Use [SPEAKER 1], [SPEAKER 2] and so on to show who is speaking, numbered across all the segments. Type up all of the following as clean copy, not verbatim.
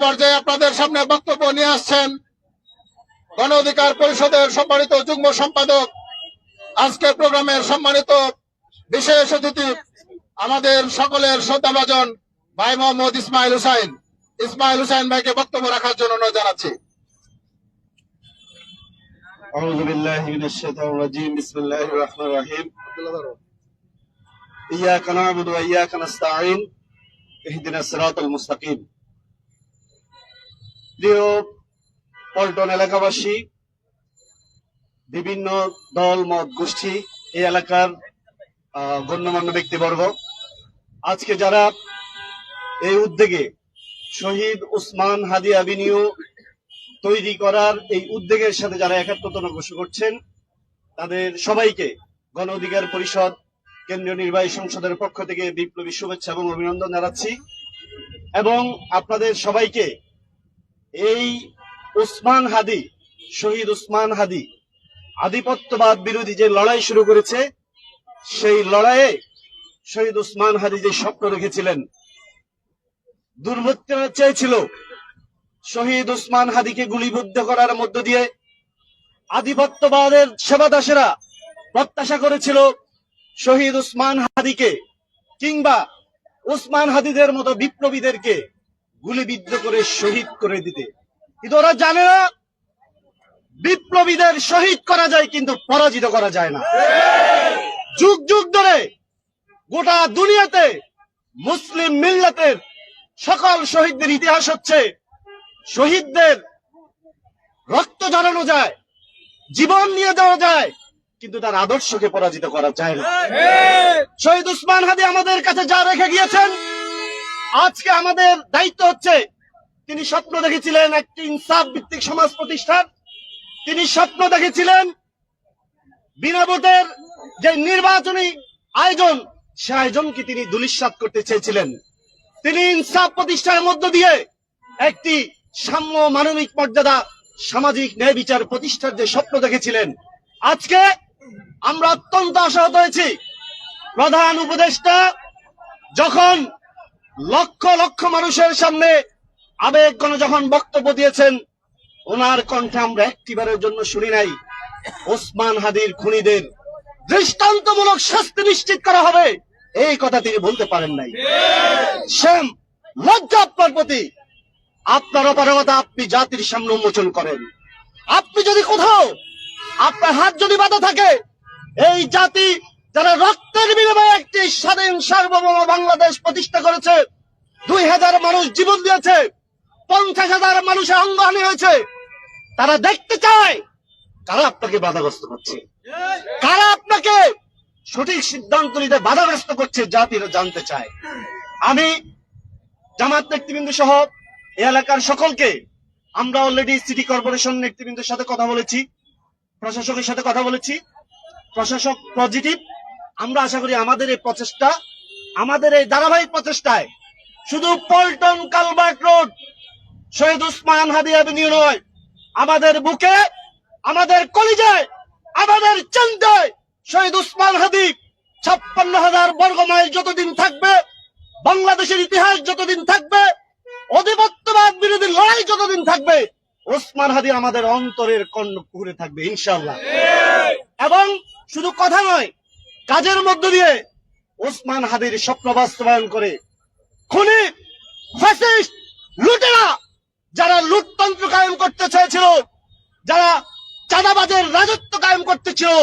[SPEAKER 1] পর্যায়ে আপনাদের সামনে বক্তব্য নিয়ে আসছেন গণ অধিকার পরিষদের সম্মানিত যুগ্ম সম্পাদক, আজকের প্রোগ্রামের সম্মানিত বিশেষ অতিথি, আমাদের সকলের শ্রদ্ধাভাজন ভাই মোহাম্মদ ইসমাইল হুসাইন ভাইকে বক্তব্য রাখার জন্য অনুরোধ জানাচ্ছি।
[SPEAKER 2] আউযু বিল্লাহি মিনাশ শাইতানির রাজীম। বিসমিল্লাহির রহমানির রহিম। ইয়্যাকা না'বুদু ওয়া ইয়্যাকা নাস্তাঈন। ইহদিনাস সিরাতাল মুস্তাকিম। প্রিয় পল্টন এলাকাবাসী, বিভিন্ন দল মত গোষ্ঠী, এই এলাকার গণ্যমান্য ব্যক্তিবর্গ, আজকে যারা এই উদ্যোগে শহীদ ওসমান হাদি অ্যাভিনিউ তৈরি করার এই উদ্যোগের সাথে যারা একাত্মতা ঘোষণা করছেন, তাদের সবাইকে গণ অধিকার পরিষদ কেন্দ্রীয় নির্বাহী সংসদের পক্ষ থেকে বিপ্লবী শুভেচ্ছা এবং অভিনন্দন জানাচ্ছি। এবং আপনাদের সবাইকে এই ওসমান হাদি, শহীদ ওসমান হাদি আধিপত্যবাদ বিরোধী যে লড়াই শুরু করেছে, সেই লড়াইয়ে শহীদ ওসমান হাদি যে স্বপ্ন রেখেছিলেন, দুর্বৃত্তরা চেয়েছিল শহীদ ওসমান হাদিকে গুলিবিদ্ধ করার মধ্য দিয়ে, আধিপত্যবাদের সেবাদাসেরা প্রত্যাশা করেছিল শহীদ ওসমান হাদিকে কিংবা ওসমান হাদিদের মতো বিপ্লবীদেরকে গুলিবিদ্ধ করে শহীদ করে দিতে। কিন্তু ওরা জানে না, বিপ্লবীদের শহীদ করা যায় কিন্তু পরাজিত করা যায় না। যুগ যুগ ধরে গোটা দুনিয়াতে মুসলিম মিল্লাতের সকল শহীদদের ইতিহাস হচ্ছে, শহীদদের রক্ত ঝরানো যায়, জীবন নিয়ে যাওয়া যায়, কিন্তু তার আদর্শকে পরাজিত করা যায় না। শহীদ ওসমান হাদি আমাদের কাছে যা রেখে গিয়েছেন, আজকে আমাদের দায়িত্ব হচ্ছে, তিনি স্বপ্ন দেখেছিলেন একটি ইনসাফ ভিত্তিক সমাজ প্রতিষ্ঠার, তিনি স্বপ্ন দেখেছিলেন বিনা ভোটের যে নির্বাচনী আয়োজন, সে আয়োজনকে তিনি ধূলিসাৎ করতে চেয়েছিলেন। তিনি ইনসাফ প্রতিষ্ঠানের মধ্য দিয়ে একটি সাম্য, মানবিক মর্যাদা, সামাজিক ন্যায় বিচার প্রতিষ্ঠার যে স্বপ্ন দেখেছিলেন, আজকে আমরা অত্যন্ত আশাহত হয়েছি। প্রধান উপদেষ্টা যখন লক্ষ লক্ষ মানুষের সামনে আবেগঘন যখন বক্তব্য দিয়েছেন, ওনার কণ্ঠে আমরা একটিবারের জন্য শুনি নাই ওসমান হাদির খুনিদের দৃষ্টান্তমূলক শাস্তি নিশ্চিত করা হবে, এই কথা তিনি বলতে পারেন নাই। শ্যাম, লজ্জা আপনার প্রতি। আপনার অপারগতা আপনি জাতির সামনে উন্মোচন করেন। আপনি যদি কোথাও আপনার হাত যদি বাঁধা থাকে, এই জাতি যারা রক্তের বিনিময়ে একটি স্বাধীন সার্বভৌম বাংলাদেশ প্রতিষ্ঠা করেছে, 2000 মানুষ জীবন দিয়েছে, 50,000 মানুষের অঙ্গহানি হয়েছে, তারা দেখতে চায় কারা আপনাকে বাধাগ্রস্ত করছে, কারা আপনাকে সঠিক সিদ্ধান্ত নিতে বাধাগ্রস্ত করছে, জাতিরা জানতে চায়। আমি জামাত নেতৃবৃন্দ সহ এই এলাকার সকলকে, আমরা অলরেডি সিটি কর্পোরেশন নেতৃবৃন্দের সাথে কথা বলেছি, প্রশাসকের সাথে কথা বলেছি, প্রশাসক পজিটিভ। আমরা আশা করি আমাদের এই প্রচেষ্টা, আমাদের এই ধারাবাহিক প্রচেষ্টায় শুধু পল্টন কালভার্ট রোড শহীদ ওসমান হাদি অ্যাভিনিউ নয়, আমাদের বুকে, আমাদের কলিজায়, আমাদের চিন্তায় শহীদ ওসমান হাদি 56,000 বর্গ মাইল যতদিন থাকবে, বাংলাদেশের ইতিহাস যতদিন থাকবে, আধিপত্যবাদ বিরোধী লড়াই যতদিন থাকবে, ওসমান হাদি আমাদের অন্তরের কর্ণকুহরে থাকবে ইনশাআল্লাহ। এবং শুধু কথা নয়, কাজের মধ্য দিয়ে ওসমান হাদির স্বপ্ন বাস্তবায়ন করে খুনি, ফ্যাসিস্ট, লুটেরা যারা লুটতন্ত্র কায়েম করতে চেয়েছিল, যারা চাঁদাবাজের রাজত্ব কায়েম করতে ছিল,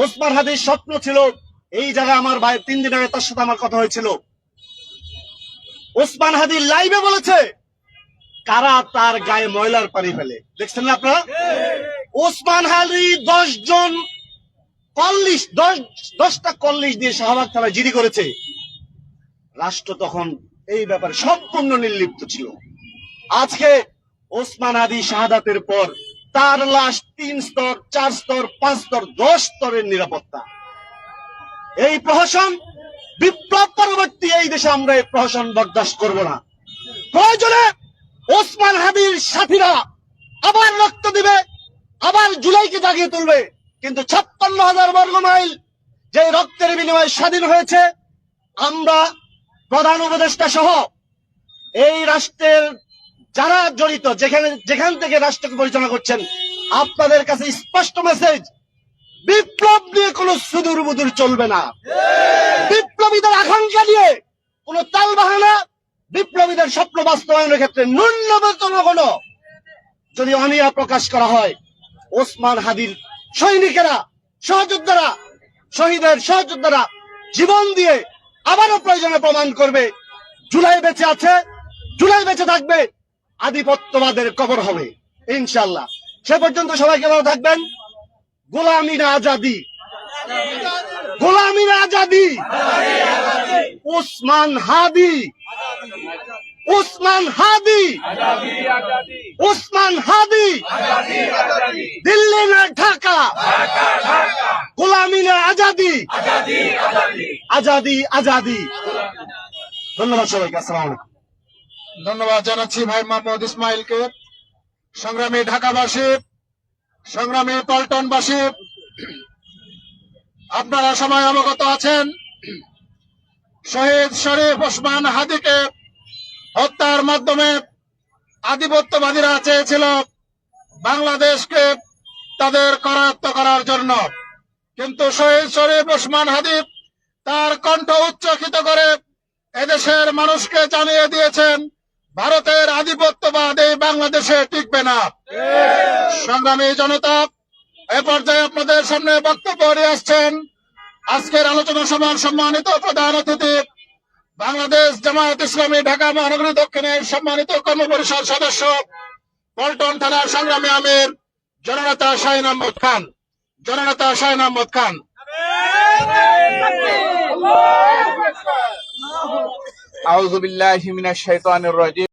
[SPEAKER 2] ওসমান হাদির স্বপ্ন ছিল, এই জায়গায় আমার ভাই 3 দিন আগে তার সাথে আমার কথা হয়েছিল, ওসমান হাদি লাইভে বলেছে কারা তার গায়ে ময়লার পানি ফেলে, দেখছেন না আপনারা? ওসমান হাদি 10টা কল্লিশ দিয়ে শাহবাগ থানায় জিডি করেছে। রাষ্ট্র তখন এই ব্যাপারে সম্পূর্ণ নির্লিপ্ত ছিল। আজকে ওসমান হাদি শাহাদাতের পর তার লাশ 3 স্তর, 4 স্তর, 5 স্তর, 10 স্তরের নিরাপত্তা। এই প্রহসন বিপ্লব পরবর্তী এই দেশে আমরা এই প্রহসন বরদাস্ত করব না। প্রয়োজনে ওসমান হাদির সাথীরা আবার রক্ত দিবে, আবার জুলাইকে জাগিয়ে তুলবে, কিন্তু 56,000 বর্গ মাইল যে রক্তের বিনিময়ে স্বাধীন হয়েছে, আমরা প্রধান উপদেষ্টা সহ এই রাষ্ট্রের যারা জড়িত যেখান থেকে রাষ্ট্রকে পরিচালনা করছেন, আপনাদের কাছে স্পষ্ট মেসেজ, বিপ্লব নিয়ে কোনো সুদূর বুদুর চলবে না। বিপ্লবীদের আকাঙ্ক্ষা নিয়ে কোনো তাল বাহানা, বিপ্লবীদের স্বপ্ন বাস্তবায়নের ক্ষেত্রে ন্যূনতম কোনো যদি অনীহা প্রকাশ করা হয়, ওসমান হাদির সৈনিকেরা, সহযোদ্ধারা, শহীদের সহযোদ্ধারা জীবন দিয়ে আবারও প্রয়োজনে প্রমাণ করবে জুলাই বেঁচে আছে, জুলাই বেঁচে থাকবে, আধিপত্যবাদের কবর হবে ইনশাআল্লাহ। সে পর্যন্ত সবাইকে ভালো থাকবেন। গোলামির আজাদি, গোলামির আজাদি, ওসমান হাদি, ওসমান হাদি, ওসমান হাদি, দিল্লি না ঢাকা, গোলামি না আজাদি, আজাদি আজাদি। ধন্যবাদ সবাইকে, আসসালামু আলাইকুম।
[SPEAKER 1] ধন্যবাদ জানাচ্ছি ভাই মোহাম্মদ ইসমাইলকে। সংগ্রামী ঢাকাবাসী, সংগ্রামী পল্টনবাসী, আপনারা সবাই অবগত আছেন, শহীদ শরীফ ওসমান হাদিকে হত্যার মাধ্যমে আধিপত্যবাদীরা চেয়েছিল বাংলাদেশকে তাদের করায়ত্ত করার জন্য, কিন্তু শহীদ শরীফ ওসমান হাদি তার কণ্ঠ উচ্চকিত করে এদেশের মানুষকে জানিয়ে দিয়েছেন ভারতের আধিপত্যবাদ এই বাংলাদেশে টিকবে না। সংগ্রামী জনতা, এ পর্যায়ে আপনাদের সামনে বক্তব্য নিয়ে আসছেন আজকের আলোচনা সভার সম্মানিত প্রধান অতিথি, বাংলাদেশ জামায়াত ইসলামী ঢাকা মহানগরী দক্ষিণের সম্মানিত কর্মপরিষদ সদস্য, পল্টন থানার সংগ্রামী আমির জননেতা শাহীন আহমদ খান। জননেতা শাহীন আহমদ খান।
[SPEAKER 3] আউযু বিল্লাহি মিনাশ শাইতানির রাজিম।